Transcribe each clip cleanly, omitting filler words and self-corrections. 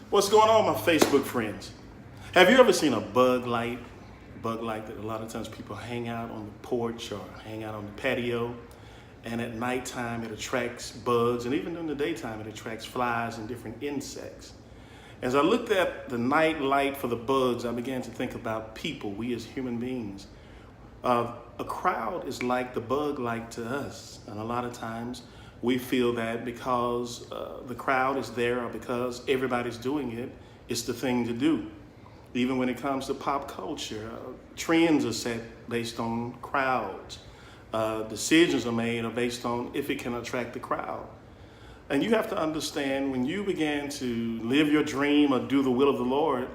What's going on, my Facebook friends? Have you ever seen a bug light? Bug light that a lot of times people hang out on the porch or hang out on the patio, and at nighttime it attracts bugs, and even during the daytime it attracts flies and different insects. As I looked at the night light for the bugs, I began to think about people, we as human beings. A crowd is like the bug light to us, and a lot of times we feel that because the crowd is there or because everybody's doing it, it's the thing to do. Even when it comes to pop culture, trends are set based on crowds. Decisions are made based on if it can attract the crowd. And you have to understand, when you begin to live your dream or do the will of the Lord,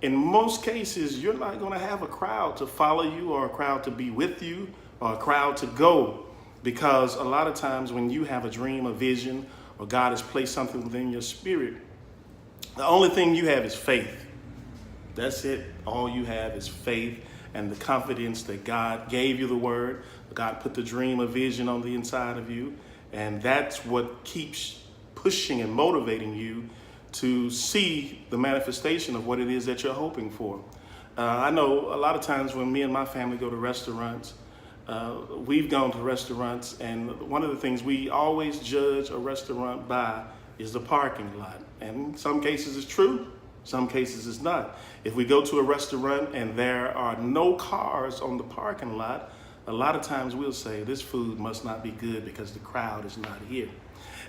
in most cases, you're not going to have a crowd to follow you or a crowd to be with you or a crowd to go. Because a lot of times when you have a dream, a vision, or God has placed something within your spirit, the only thing you have is faith. That's it. All you have is faith and the confidence that God gave you the word. God put the dream or vision on the inside of you. And that's what keeps pushing and motivating you to see the manifestation of what it is that you're hoping for. I know a lot of times when me and my family go to restaurants, we've gone to restaurants, and one of the things we always judge a restaurant by is the parking lot. And in some cases it's true, some cases it's not. If we go to a restaurant and there are no cars on the parking lot, a lot of times we'll say this food must not be good because the crowd is not here.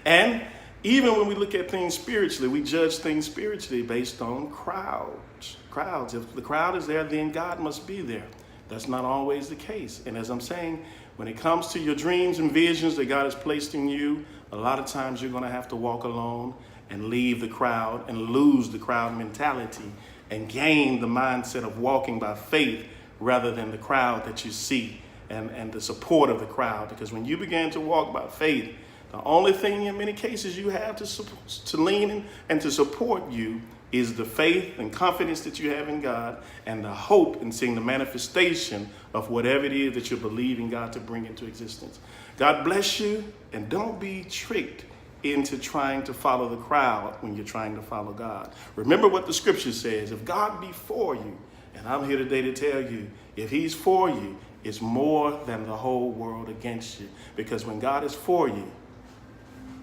And even when we look at things spiritually, we judge things spiritually based on crowds. If the crowd is there, then God must be there. That's not always the case. And as I'm saying, when it comes to your dreams and visions that God has placed in you, a lot of times you're going to have to walk alone and leave the crowd and lose the crowd mentality and gain the mindset of walking by faith rather than the crowd that you see and the support of the crowd. Because when you begin to walk by faith, the only thing in many cases you have to lean in and to support you is the faith and confidence that you have in God and the hope in seeing the manifestation of whatever it is that you're believing God to bring into existence. God bless you, and don't be tricked into trying to follow the crowd when you're trying to follow God. Remember what the scripture says: if God be for you, and I'm here today to tell you, if he's for you, it's more than the whole world against you. Because when God is for you,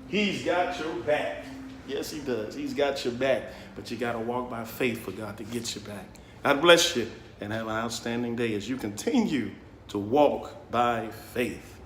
he's got your back. Yes, he does. He's got your back. But you got to walk by faith for God to get you back. God bless you, and have an outstanding day as you continue to walk by faith.